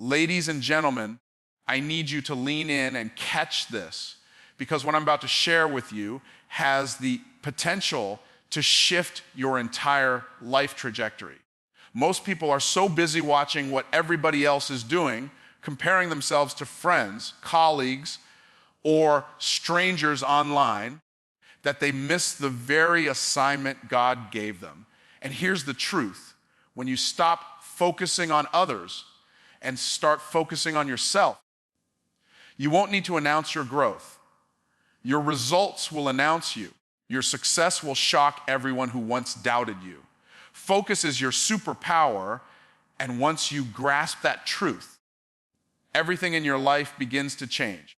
Ladies and gentlemen, I need you to lean in and catch this, because what I'm about to share with you has the potential to shift your entire life trajectory. Most people are so busy watching what everybody else is doing, comparing themselves to friends, colleagues, or strangers online, that they miss the very assignment God gave them. And here's the truth. When you stop focusing on others and start focusing on yourself, you won't need to announce your growth. Your results will announce you. Your success will shock everyone who once doubted you. Focus is your superpower, and once you grasp that truth, everything in your life begins to change.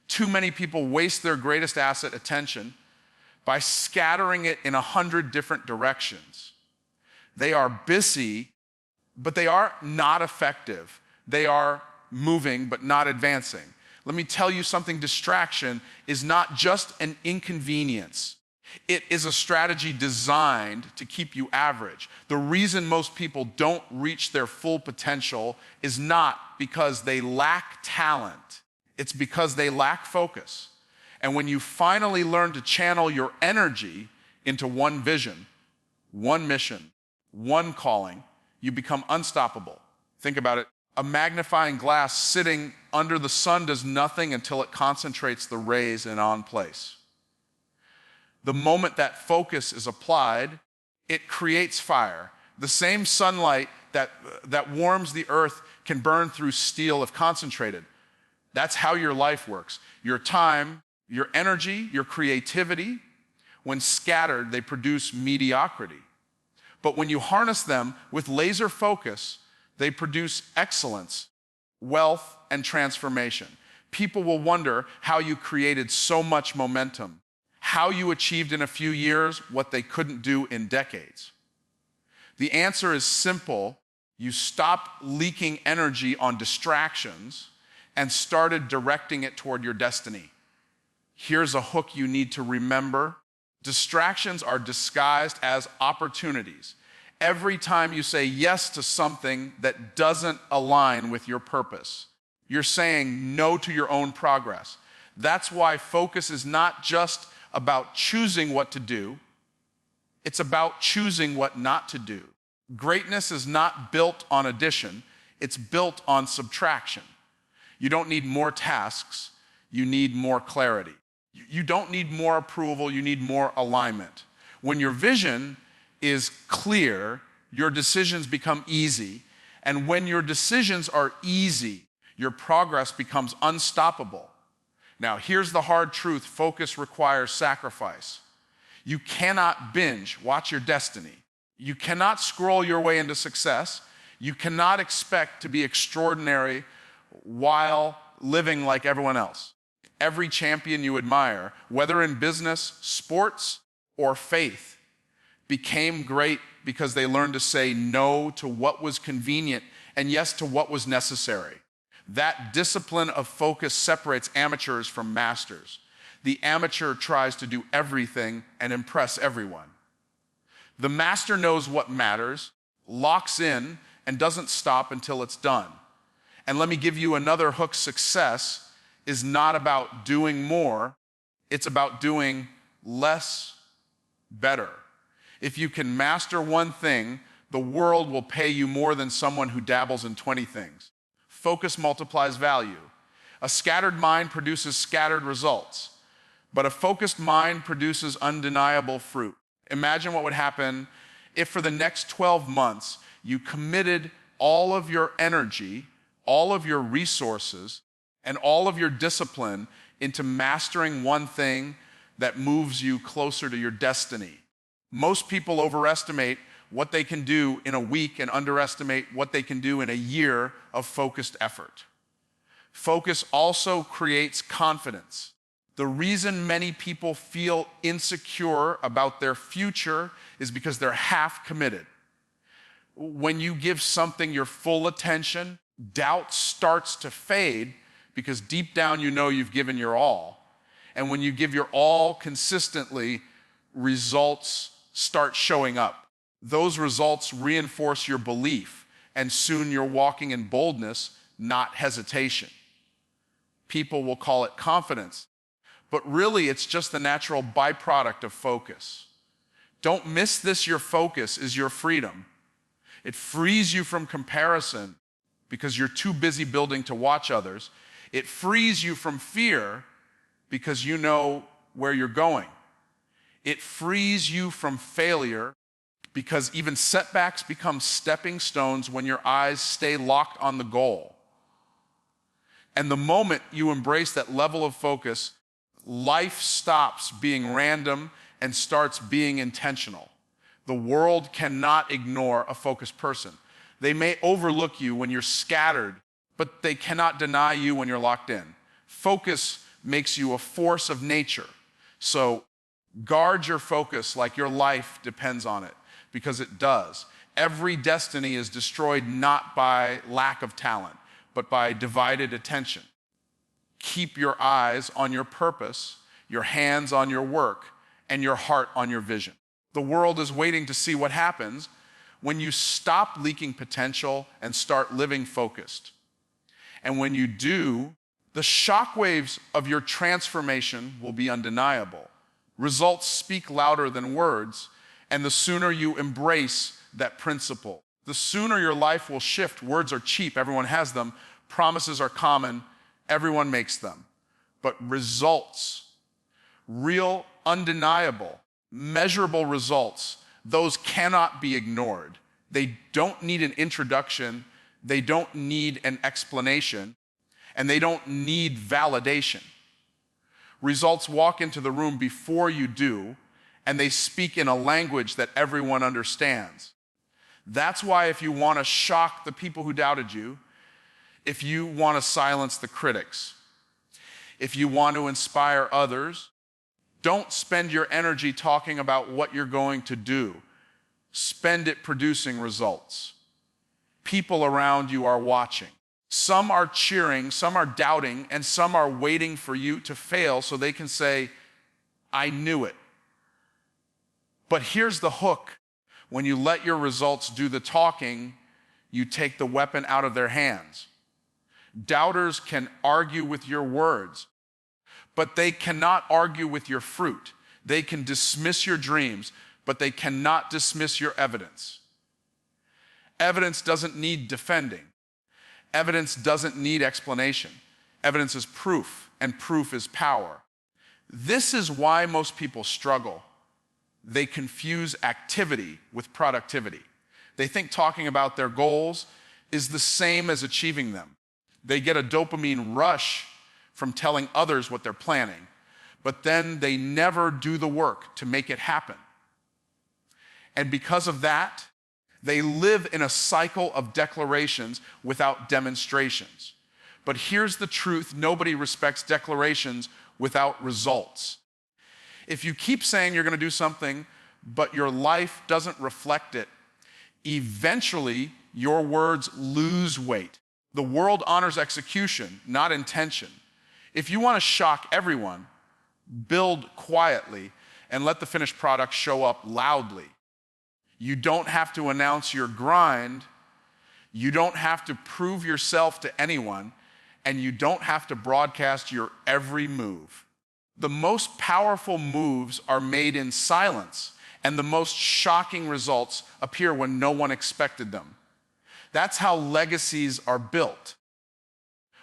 Too many people waste their greatest asset, attention, by scattering it in 100 different directions. They are busy, but they are not effective. They are moving, but not advancing. Let me tell you something, distraction is not just an inconvenience. It is a strategy designed to keep you average. The reason most people don't reach their full potential is not because they lack talent. It's because they lack focus. And when you finally learn to channel your energy into one vision, one mission, one calling, you become unstoppable. Think about it. A magnifying glass sitting under the sun does nothing until it concentrates the rays in on place. The moment that focus is applied, it creates fire. The same sunlight that warms the earth can burn through steel if concentrated. That's how your life works. Your time, your energy, your creativity, when scattered, they produce mediocrity. But when you harness them with laser focus, they produce excellence, wealth, and transformation. People will wonder how you created so much momentum, how you achieved in a few years what they couldn't do in decades. The answer is simple. You stopped leaking energy on distractions and started directing it toward your destiny. Here's a hook you need to remember. Distractions are disguised as opportunities. Every time you say yes to something that doesn't align with your purpose, you're saying no to your own progress. That's why focus is not just about choosing what to do, it's about choosing what not to do. Greatness is not built on addition, it's built on subtraction. You don't need more tasks, you need more clarity. You don't need more approval, you need more alignment. When your vision is clear, your decisions become easy. And when your decisions are easy, your progress becomes unstoppable. Now, here's the hard truth. Focus requires sacrifice. You cannot binge watch your destiny. You cannot scroll your way into success. You cannot expect to be extraordinary while living like everyone else. Every champion you admire, whether in business, sports, or faith, became great because they learned to say no to what was convenient and yes to what was necessary. That discipline of focus separates amateurs from masters. The amateur tries to do everything and impress everyone. The master knows what matters, locks in, and doesn't stop until it's done. And let me give you another hook. Success is not about doing more, it's about doing less better. If you can master one thing, the world will pay you more than someone who dabbles in 20 things. Focus multiplies value. A scattered mind produces scattered results, but a focused mind produces undeniable fruit. Imagine what would happen if for the next 12 months you committed all of your energy, all of your resources, and all of your discipline into mastering one thing that moves you closer to your destiny. Most people overestimate what they can do in a week and underestimate what they can do in a year of focused effort. Focus also creates confidence. The reason many people feel insecure about their future is because they're half committed. When you give something your full attention, doubt starts to fade because deep down you know you've given your all. And when you give your all consistently, results start showing up. Those results reinforce your belief, and soon you're walking in boldness, not hesitation. People will call it confidence, but really it's just the natural byproduct of focus. Don't miss this. Your focus is your freedom. It frees you from comparison because you're too busy building to watch others. It frees you from fear because you know where you're going. It frees you from failure because even setbacks become stepping stones when your eyes stay locked on the goal. And the moment you embrace that level of focus, life stops being random and starts being intentional. The world cannot ignore a focused person. They may overlook you when you're scattered, but they cannot deny you when you're locked in. Focus makes you a force of nature. So guard your focus like your life depends on it, because it does. Every destiny is destroyed not by lack of talent, but by divided attention. Keep your eyes on your purpose, your hands on your work, and your heart on your vision. The world is waiting to see what happens when you stop leaking potential and start living focused. And when you do, the shockwaves of your transformation will be undeniable. Results speak louder than words, and the sooner you embrace that principle, the sooner your life will shift. Words are cheap, everyone has them. Promises are common, everyone makes them. But results, real, undeniable, measurable results, those cannot be ignored. They don't need an introduction, they don't need an explanation, and they don't need validation. Results walk into the room before you do, and they speak in a language that everyone understands. That's why if you want to shock the people who doubted you, if you want to silence the critics, if you want to inspire others, don't spend your energy talking about what you're going to do. Spend it producing results. People around you are watching. Some are cheering, some are doubting, and some are waiting for you to fail so they can say, I knew it. But here's the hook. When you let your results do the talking, you take the weapon out of their hands. Doubters can argue with your words, but they cannot argue with your fruit. They can dismiss your dreams, but they cannot dismiss your evidence. Evidence doesn't need defending. Evidence doesn't need explanation. Evidence is proof, and proof is power. This is why most people struggle. They confuse activity with productivity. They think talking about their goals is the same as achieving them. They get a dopamine rush from telling others what they're planning, but then they never do the work to make it happen. And because of that, they live in a cycle of declarations without demonstrations. But here's the truth: nobody respects declarations without results. If you keep saying you're going to do something, but your life doesn't reflect it, eventually your words lose weight. The world honors execution, not intention. If you want to shock everyone, build quietly and let the finished product show up loudly. You don't have to announce your grind. You don't have to prove yourself to anyone, and you don't have to broadcast your every move. The most powerful moves are made in silence, and the most shocking results appear when no one expected them. That's how legacies are built.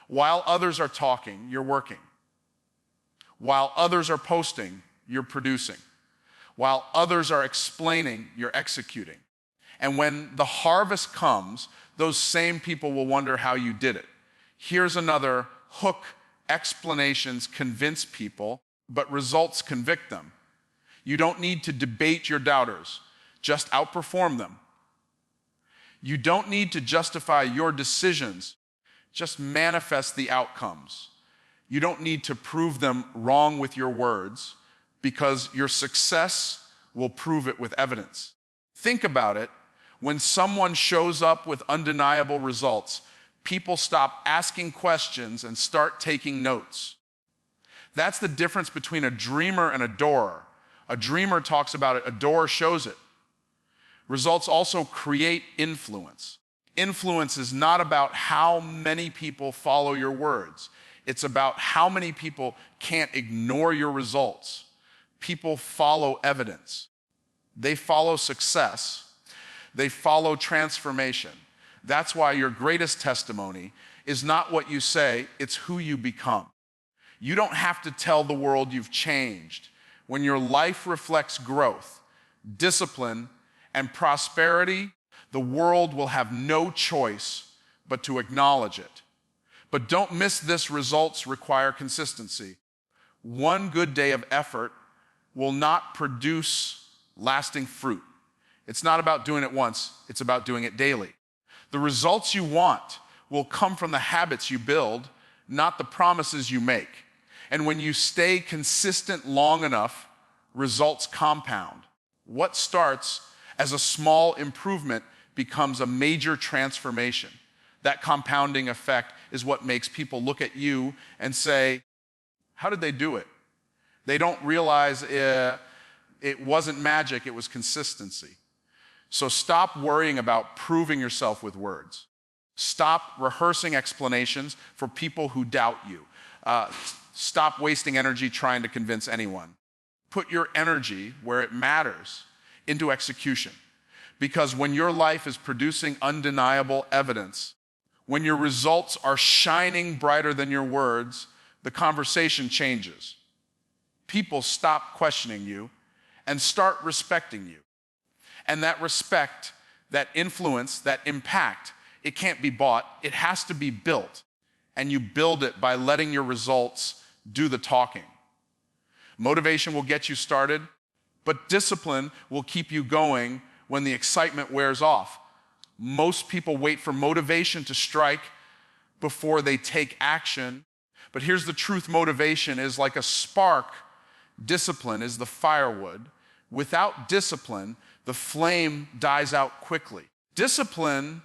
While others are talking, you're working. While others are posting, you're producing. While others are explaining, you're executing. And when the harvest comes, those same people will wonder how you did it. Here's another hook: explanations convince people, but results convict them. You don't need to debate your doubters, just outperform them. You don't need to justify your decisions, just manifest the outcomes. You don't need to prove them wrong with your words, because your success will prove it with evidence. Think about it. When someone shows up with undeniable results, people stop asking questions and start taking notes. That's the difference between a dreamer and a doer. A dreamer talks about it, a doer shows it. Results also create influence. Influence is not about how many people follow your words. It's about how many people can't ignore your results. People follow evidence. They follow success. They follow transformation. That's why your greatest testimony is not what you say, it's who you become. You don't have to tell the world you've changed. When your life reflects growth, discipline, and prosperity, the world will have no choice but to acknowledge it. But don't miss this: results require consistency. One good day of effort will not produce lasting fruit. It's not about doing it once, it's about doing it daily. The results you want will come from the habits you build, not the promises you make. And when you stay consistent long enough, results compound. What starts as a small improvement becomes a major transformation. That compounding effect is what makes people look at you and say, how did they do it? They don't realize it wasn't magic, it was consistency. So stop worrying about proving yourself with words. Stop rehearsing explanations for people who doubt you. Stop wasting energy trying to convince anyone. Put your energy where it matters, into execution. Because when your life is producing undeniable evidence, when your results are shining brighter than your words, the conversation changes. People stop questioning you and start respecting you. And that respect, that influence, that impact, it can't be bought, it has to be built. And you build it by letting your results do the talking. Motivation will get you started, but discipline will keep you going when the excitement wears off. Most people wait for motivation to strike before they take action. But here's the truth: motivation is like a spark. Discipline is the firewood. Without discipline, the flame dies out quickly. Discipline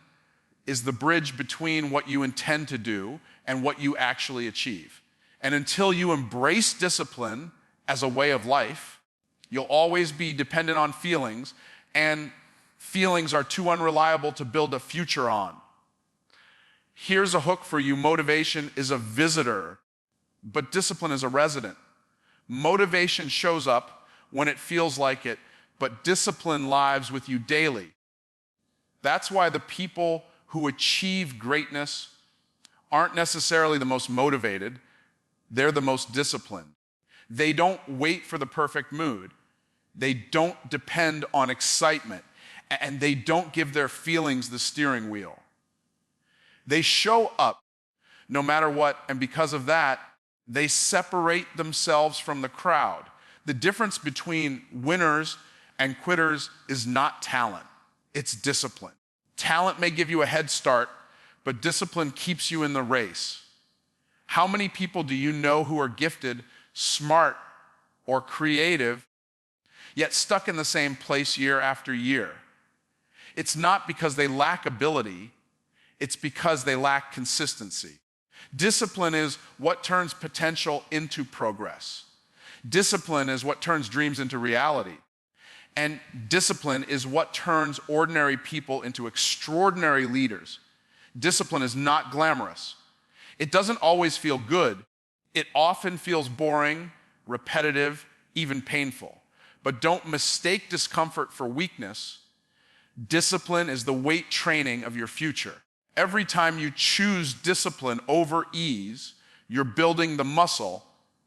is the bridge between what you intend to do and what you actually achieve. And until you embrace discipline as a way of life, you'll always be dependent on feelings, and feelings are too unreliable to build a future on. Here's a hook for you: motivation is a visitor, but discipline is a resident. Motivation shows up when it feels like it, but discipline lives with you daily. That's why the people who achieve greatness aren't necessarily the most motivated, they're the most disciplined. They don't wait for the perfect mood. They don't depend on excitement, and they don't give their feelings the steering wheel. They show up no matter what, and because of that, they separate themselves from the crowd. The difference between winners and quitters is not talent, it's discipline. Talent may give you a head start, but discipline keeps you in the race. How many people do you know who are gifted, smart, or creative, yet stuck in the same place year after year? It's not because they lack ability, it's because they lack consistency. Discipline is what turns potential into progress. Discipline is what turns dreams into reality. And discipline is what turns ordinary people into extraordinary leaders. Discipline is not glamorous. It doesn't always feel good. It often feels boring, repetitive, even painful. But don't mistake discomfort for weakness. Discipline is the weight training of your future. Every time you choose discipline over ease, you're building the muscle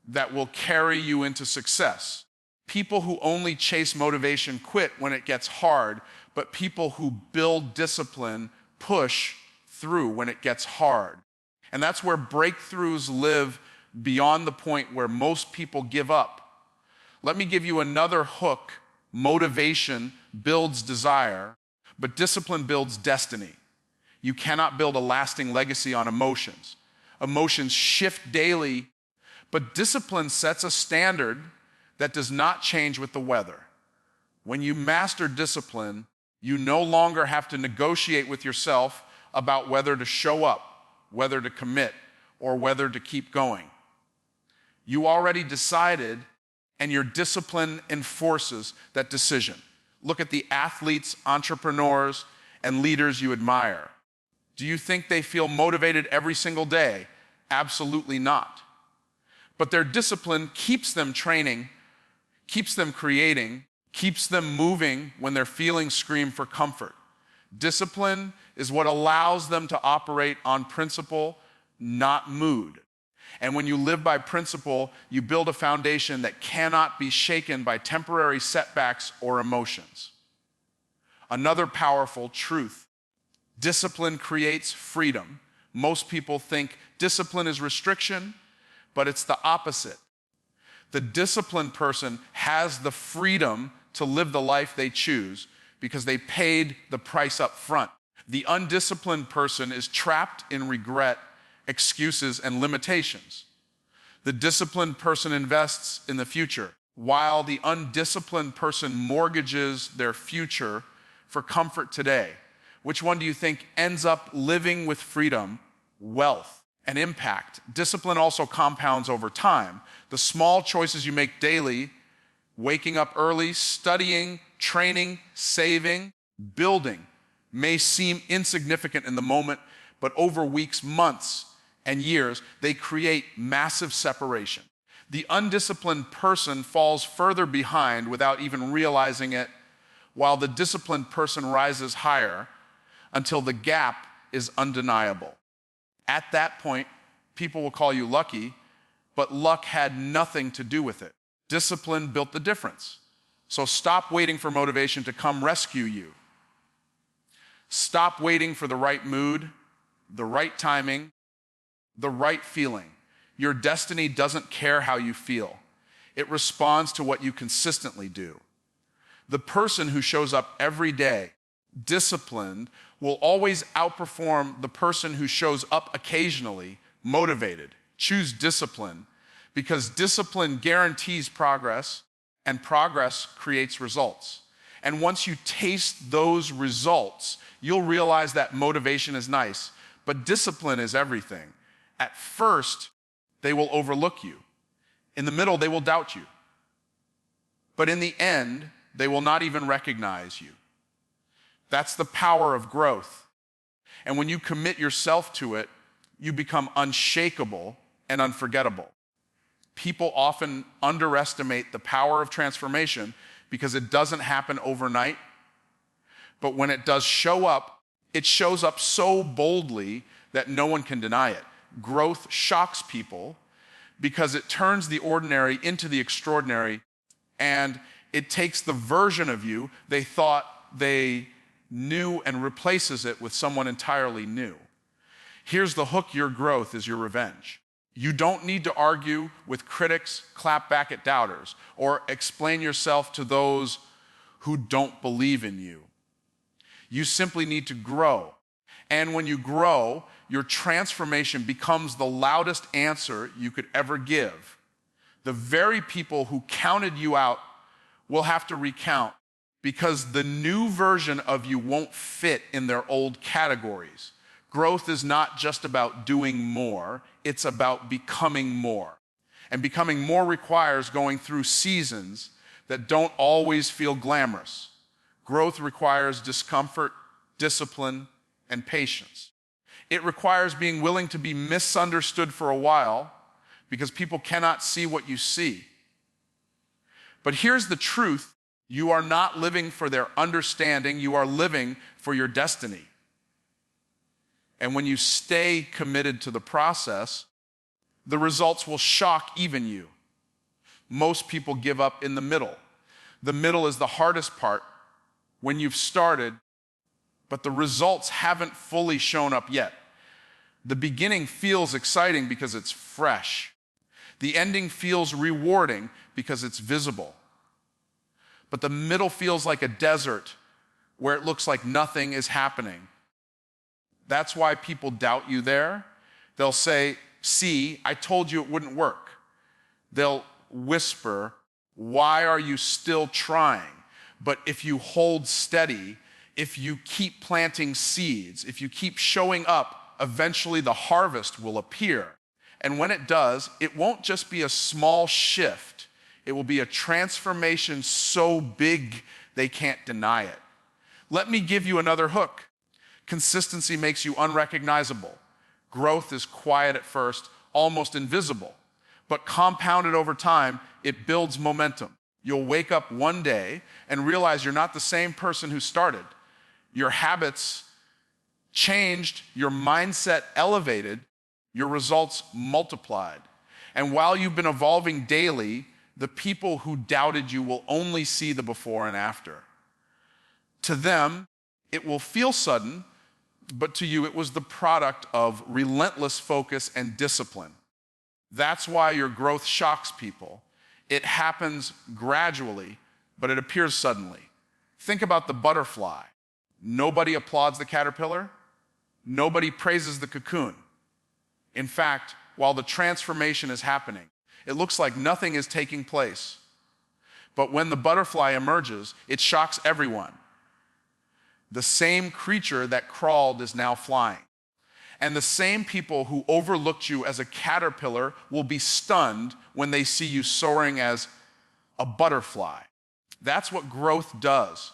that will carry you into success. People who only chase motivation quit when it gets hard, but people who build discipline push through when it gets hard. And that's where breakthroughs live beyond the point where most people give up. Let me give you another hook. Motivation builds desire, but discipline builds destiny. You cannot build a lasting legacy on emotions. Emotions shift daily, but discipline sets a standard that does not change with the weather. When you master discipline, you no longer have to negotiate with yourself about whether to show up, whether to commit, or whether to keep going. You already decided, and your discipline enforces that decision. Look at the athletes, entrepreneurs, and leaders you admire. Do you think they feel motivated every single day? Absolutely not. But their discipline keeps them training, keeps them creating, keeps them moving when their feelings scream for comfort. Discipline is what allows them to operate on principle, not mood. And when you live by principle, you build a foundation that cannot be shaken by temporary setbacks or emotions. Another powerful truth: discipline creates freedom. Most people think discipline is restriction, but it's the opposite. The disciplined person has the freedom to live the life they choose because they paid the price up front. The undisciplined person is trapped in regret, excuses, and limitations. The disciplined person invests in the future, while the undisciplined person mortgages their future for comfort today. Which one do you think ends up living with freedom, wealth, and impact? Discipline also compounds over time. The small choices you make daily, waking up early, studying, training, saving, building, may seem insignificant in the moment, but over weeks, months, and years, they create massive separation. The undisciplined person falls further behind without even realizing it, while the disciplined person rises higher until the gap is undeniable. At that point, people will call you lucky, but luck had nothing to do with it. Discipline built the difference. So stop waiting for motivation to come rescue you. Stop waiting for the right mood, the right timing, the right feeling. Your destiny doesn't care how you feel. It responds to what you consistently do. The person who shows up every day, disciplined, will always outperform the person who shows up occasionally, motivated. Choose discipline, because discipline guarantees progress, and progress creates results. And once you taste those results, you'll realize that motivation is nice, but discipline is everything. At first, they will overlook you. In the middle, they will doubt you. But in the end, they will not even recognize you. That's the power of growth. And when you commit yourself to it, you become unshakable and unforgettable. People often underestimate the power of transformation because it doesn't happen overnight. But when it does show up, it shows up so boldly that no one can deny it. Growth shocks people because it turns the ordinary into the extraordinary, and it takes the version of you they thought they knew and replaces it with someone entirely new. Here's the hook: your growth is your revenge. You don't need to argue with critics, clap back at doubters, or explain yourself to those who don't believe in you. You simply need to grow. And when you grow, your transformation becomes the loudest answer you could ever give. The very people who counted you out will have to recount, because the new version of you won't fit in their old categories. Growth is not just about doing more, it's about becoming more. And becoming more requires going through seasons that don't always feel glamorous. Growth requires discomfort, discipline, and patience. It requires being willing to be misunderstood for a while, because people cannot see what you see. But here's the truth: you are not living for their understanding, you are living for your destiny. And when you stay committed to the process, the results will shock even you. Most people give up in the middle. The middle is the hardest part, when you've started, but the results haven't fully shown up yet. The beginning feels exciting because it's fresh. The ending feels rewarding because it's visible. But the middle feels like a desert where it looks like nothing is happening. That's why people doubt you there. They'll say, "See, I told you it wouldn't work." They'll whisper, "Why are you still trying?" But if you hold steady, if you keep planting seeds, if you keep showing up, eventually the harvest will appear. And when it does, it won't just be a small shift. It will be a transformation so big they can't deny it. Let me give you another hook. Consistency makes you unrecognizable. Growth is quiet at first, almost invisible, but compounded over time, it builds momentum. You'll wake up one day and realize you're not the same person who started. Your habits changed, your mindset elevated, your results multiplied. And while you've been evolving daily, the people who doubted you will only see the before and after. To them, it will feel sudden, but to you, it was the product of relentless focus and discipline. That's why your growth shocks people. It happens gradually, but it appears suddenly. Think about the butterfly. Nobody applauds the caterpillar. Nobody praises the cocoon. In fact, while the transformation is happening, it looks like nothing is taking place. But when the butterfly emerges, it shocks everyone. The same creature that crawled is now flying. And the same people who overlooked you as a caterpillar will be stunned when they see you soaring as a butterfly. That's what growth does.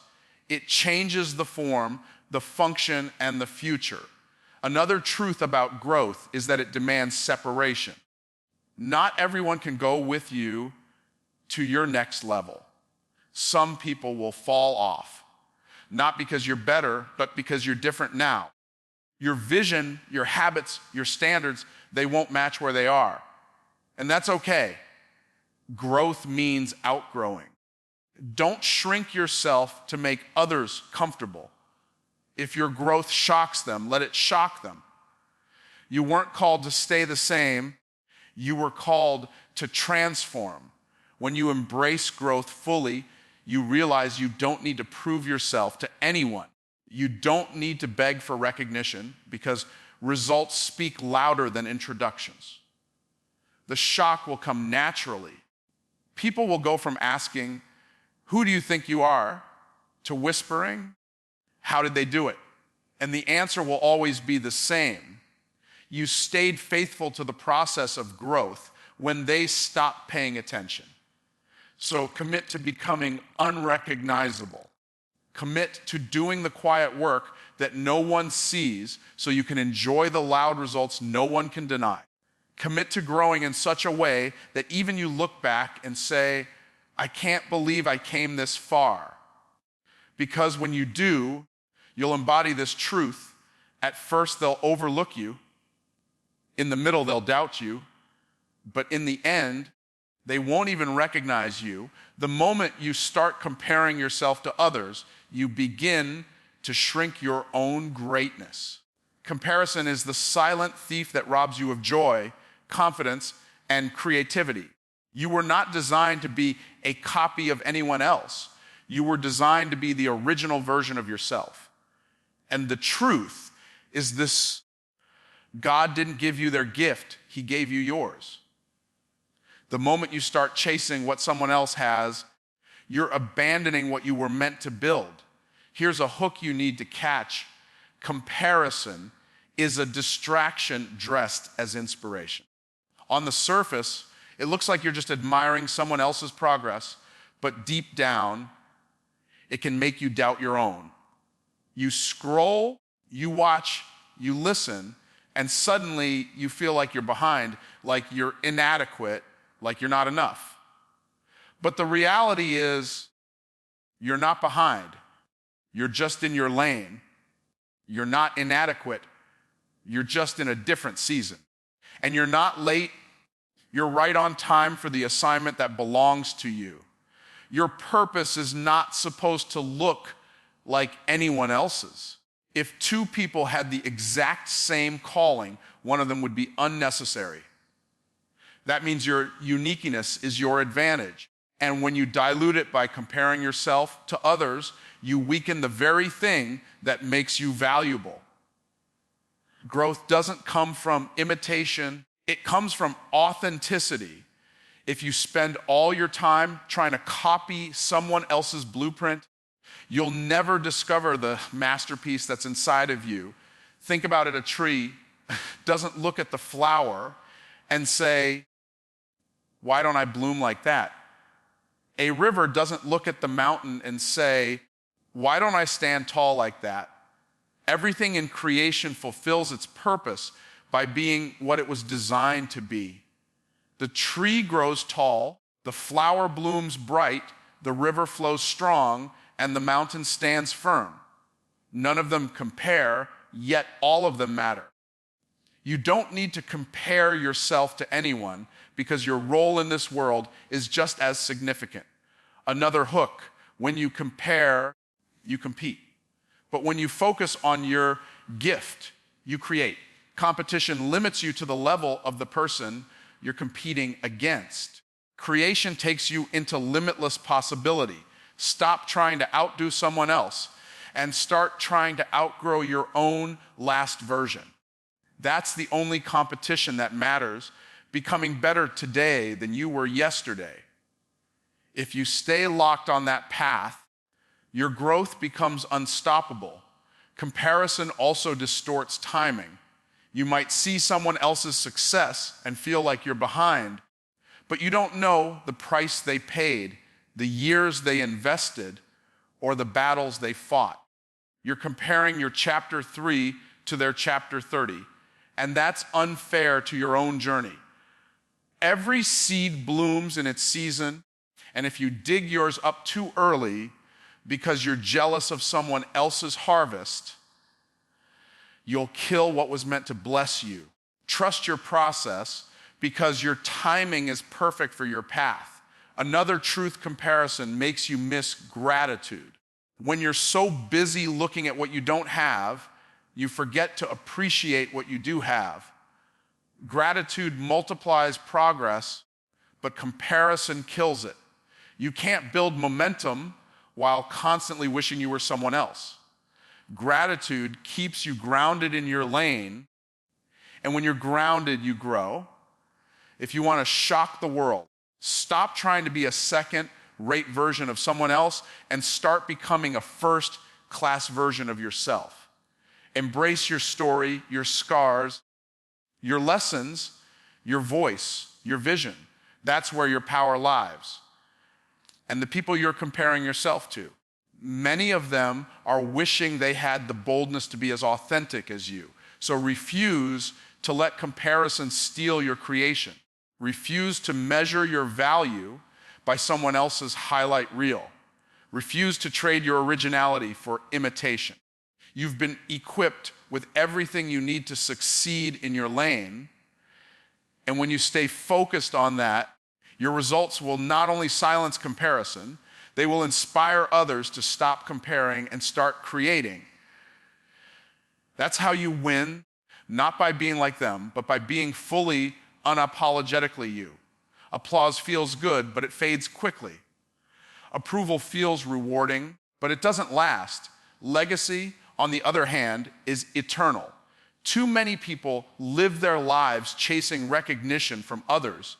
It changes the form, the function, and the future. Another truth about growth is that it demands separation. Not everyone can go with you to your next level. Some people will fall off, not because you're better, but because you're different now. Your vision, your habits, your standards, they won't match where they are. And that's okay. Growth means outgrowing. Don't shrink yourself to make others comfortable. If your growth shocks them, let it shock them. You weren't called to stay the same. You were called to transform. When you embrace growth fully, you realize you don't need to prove yourself to anyone. You don't need to beg for recognition because results speak louder than introductions. The shock will come naturally. People will go from asking, "Who do you think you are?" to whispering, "How did they do it?" And the answer will always be the same. You stayed faithful to the process of growth when they stopped paying attention. So commit to becoming unrecognizable. Commit to doing the quiet work that no one sees so you can enjoy the loud results no one can deny. Commit to growing in such a way that even you look back and say, "I can't believe I came this far." Because when you do, you'll embody this truth. At first, they'll overlook you. In the middle, they'll doubt you. But in the end, they won't even recognize you. The moment you start comparing yourself to others, you begin to shrink your own greatness. Comparison is the silent thief that robs you of joy, confidence, and creativity. You were not designed to be a copy of anyone else. You were designed to be the original version of yourself. And the truth is this: God didn't give you their gift, He gave you yours. The moment you start chasing what someone else has, you're abandoning what you were meant to build. Here's a hook you need to catch. Comparison is a distraction dressed as inspiration. On the surface, it looks like you're just admiring someone else's progress, but deep down, it can make you doubt your own. You scroll, you watch, you listen, and suddenly you feel like you're behind, like you're inadequate, like you're not enough. But the reality is, you're not behind. You're just in your lane. You're not inadequate. You're just in a different season. And you're not late. You're right on time for the assignment that belongs to you. Your purpose is not supposed to look like anyone else's. If two people had the exact same calling, one of them would be unnecessary. That means your uniqueness is your advantage. And when you dilute it by comparing yourself to others, you weaken the very thing that makes you valuable. Growth doesn't come from imitation. It comes from authenticity. If you spend all your time trying to copy someone else's blueprint, you'll never discover the masterpiece that's inside of you. Think about it: a tree doesn't look at the flower and say, "Why don't I bloom like that?" A river doesn't look at the mountain and say, "Why don't I stand tall like that?" Everything in creation fulfills its purpose by being what it was designed to be. The tree grows tall, the flower blooms bright, the river flows strong, and the mountain stands firm. None of them compare, yet all of them matter. You don't need to compare yourself to anyone because your role in this world is just as significant. Another hook: when you compare, you compete. But when you focus on your gift, you create. Competition limits you to the level of the person you're competing against. Creation takes you into limitless possibility. Stop trying to outdo someone else and start trying to outgrow your own last version. That's the only competition that matters, becoming better today than you were yesterday. If you stay locked on that path, your growth becomes unstoppable. Comparison also distorts timing. You might see someone else's success and feel like you're behind, but you don't know the price they paid, the years they invested, or the battles they fought. You're comparing your chapter 3 to their chapter 30, and that's unfair to your own journey. Every seed blooms in its season, and if you dig yours up too early because you're jealous of someone else's harvest, you'll kill what was meant to bless you. Trust your process because your timing is perfect for your path. Another truth comparison makes you miss gratitude. When you're so busy looking at what you don't have, you forget to appreciate what you do have. Gratitude multiplies progress, but comparison kills it. You can't build momentum while constantly wishing you were someone else. Gratitude keeps you grounded in your lane, and when you're grounded, you grow. If you want to shock the world, stop trying to be a second-rate version of someone else and start becoming a first-class version of yourself. Embrace your story, your scars, your lessons, your voice, your vision. That's where your power lies. And the people you're comparing yourself to, many of them are wishing they had the boldness to be as authentic as you. So refuse to let comparison steal your creation. Refuse to measure your value by someone else's highlight reel. Refuse to trade your originality for imitation. You've been equipped with everything you need to succeed in your lane, and when you stay focused on that, your results will not only silence comparison, they will inspire others to stop comparing and start creating. That's how you win, not by being like them, but by being fully, unapologetically you. Applause feels good, but it fades quickly. Approval feels rewarding, but it doesn't last. Legacy, on the other hand, is eternal. Too many people live their lives chasing recognition from others,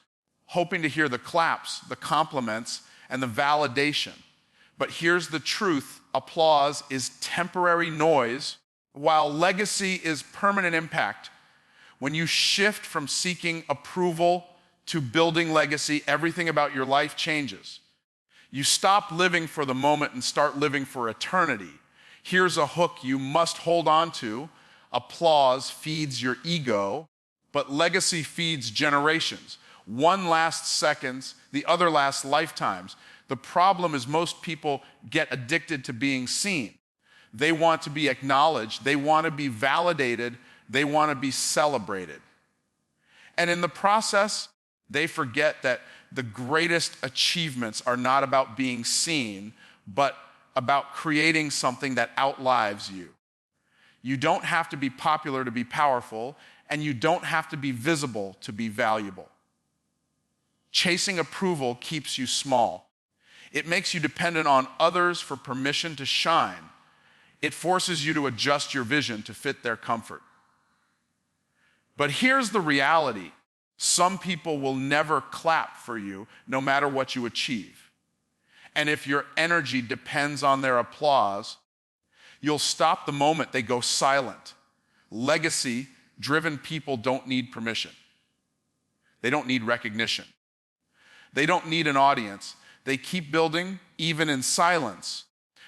hoping to hear the claps, the compliments, and the validation. But here's the truth: applause is temporary noise, while legacy is permanent impact. When you shift from seeking approval to building legacy, everything about your life changes. You stop living for the moment and start living for eternity. Here's a hook you must hold on to: applause feeds your ego, but legacy feeds generations. One lasts seconds, the other lasts lifetimes. The problem is most people get addicted to being seen. They want to be acknowledged, they want to be validated, they want to be celebrated. And in the process, they forget that the greatest achievements are not about being seen, but about creating something that outlives you. You don't have to be popular to be powerful, and you don't have to be visible to be valuable. Chasing approval keeps you small. It makes you dependent on others for permission to shine. It forces you to adjust your vision to fit their comfort. But here's the reality: some people will never clap for you, no matter what you achieve. And if your energy depends on their applause, you'll stop the moment they go silent. Legacy-driven people don't need permission. They don't need recognition. They don't need an audience. They keep building even in silence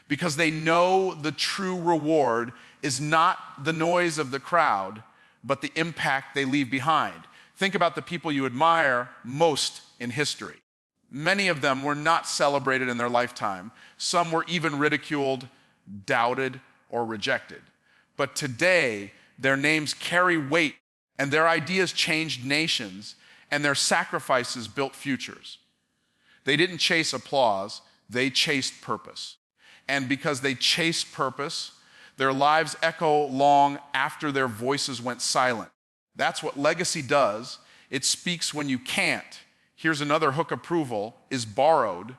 because they know the true reward is not the noise of the crowd, but the impact they leave behind. Think about the people you admire most in history. Many of them were not celebrated in their lifetime. Some were even ridiculed, doubted, or rejected. But today, their names carry weight, and their ideas changed nations, and their sacrifices built futures. They didn't chase applause, they chased purpose. And because they chased purpose, their lives echo long after their voices went silent. That's what legacy does. It speaks when you can't. Here's another hook: approval is borrowed,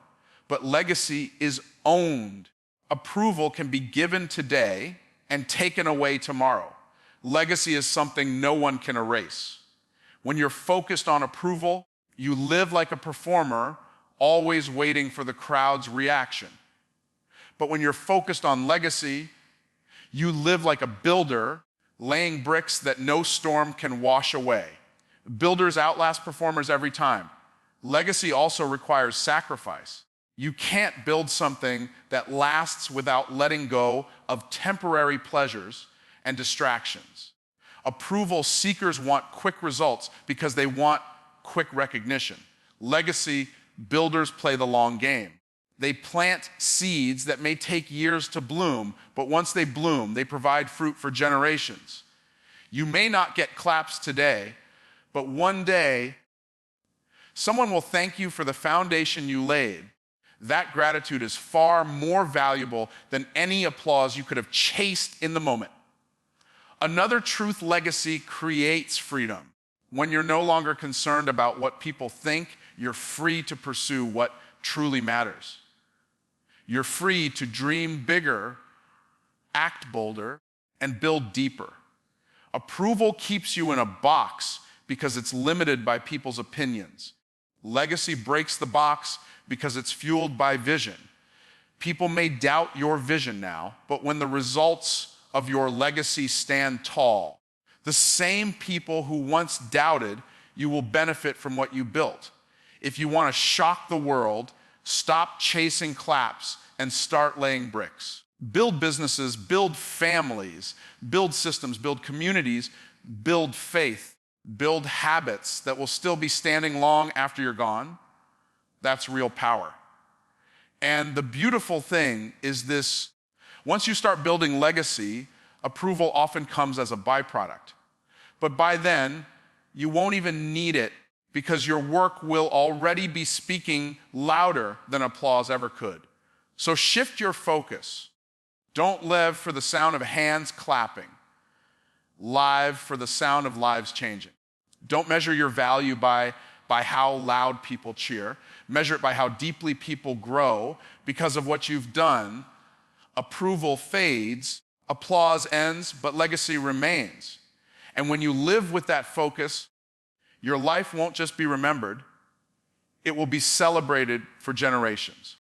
but legacy is owned. Approval can be given today and taken away tomorrow. Legacy is something no one can erase. When you're focused on approval, you live like a performer, always waiting for the crowd's reaction. But when you're focused on legacy, you live like a builder, laying bricks that no storm can wash away. Builders outlast performers every time. Legacy also requires sacrifice. You can't build something that lasts without letting go of temporary pleasures and distractions. Approval seekers want quick results because they want quick recognition. Legacy builders play the long game. They plant seeds that may take years to bloom, but once they bloom, they provide fruit for generations. You may not get claps today, but one day, someone will thank you for the foundation you laid. That gratitude is far more valuable than any applause you could have chased in the moment. Another truth: legacy creates freedom. When you're no longer concerned about what people think, you're free to pursue what truly matters. You're free to dream bigger, act bolder, and build deeper. Approval keeps you in a box because it's limited by people's opinions. Legacy breaks the box because it's fueled by vision. People may doubt your vision now, but when the results of your legacy stand tall, the same people who once doubted you will benefit from what you built. If you want to shock the world, stop chasing claps and start laying bricks. Build businesses, build families, build systems, build communities, build faith, build habits that will still be standing long after you're gone. That's real power. And the beautiful thing is this: once you start building legacy, approval often comes as a byproduct. But by then, you won't even need it because your work will already be speaking louder than applause ever could. So shift your focus. Don't live for the sound of hands clapping. Live for the sound of lives changing. Don't measure your value by how loud people cheer. Measure it by how deeply people grow because of what you've done. Approval fades, applause ends, but legacy remains. And when you live with that focus, your life won't just be remembered, it will be celebrated for generations.